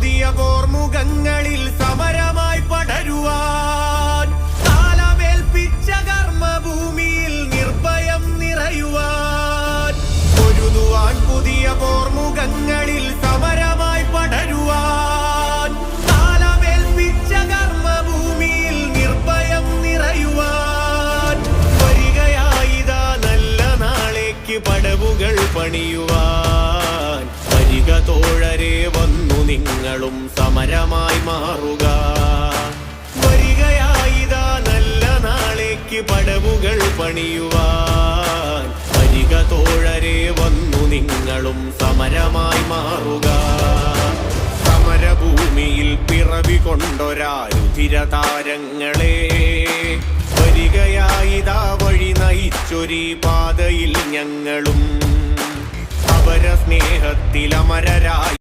പുതിയ പോർമുഖങ്ങളിൽ സമരമായി പടരുവാൻ, കാലമേൽപ്പിച്ച കർമ്മഭൂമിയിൽ നിർഭയം നിറയുവാൻ, പൊരുതുവാൻ പുതിയ പോർമുഖങ്ങളിൽ സമരമായി പടരുവാൻ, കാലമേൽപ്പിച്ച കർമ്മഭൂമിയിൽ നിർഭയം നിറയുവാൻ, വരികയായിതാ നല്ല നാളേക്ക് പടവുകൾ പണിയുവാൻ. വരിക തോഴരെ വന്നു നിങ്ങളും സമരമായി മാറുക. വരികയായിതാ നല്ല നാളേക്ക് പടവുകൾ പണിയുവാൻ. വരിക തോഴരെ വന്നു നിങ്ങളും സമരമായി മാറുക. സമരഭൂമിയിൽ പിറവി കൊണ്ടൊരാ രുധിരതാരങ്ങളെ, വരികയായിതാ വഴി നയിച്ചൊരീ പാതയിൽ ഞങ്ങളും. അപര സ്നേഹത്തിൽ അമരരായ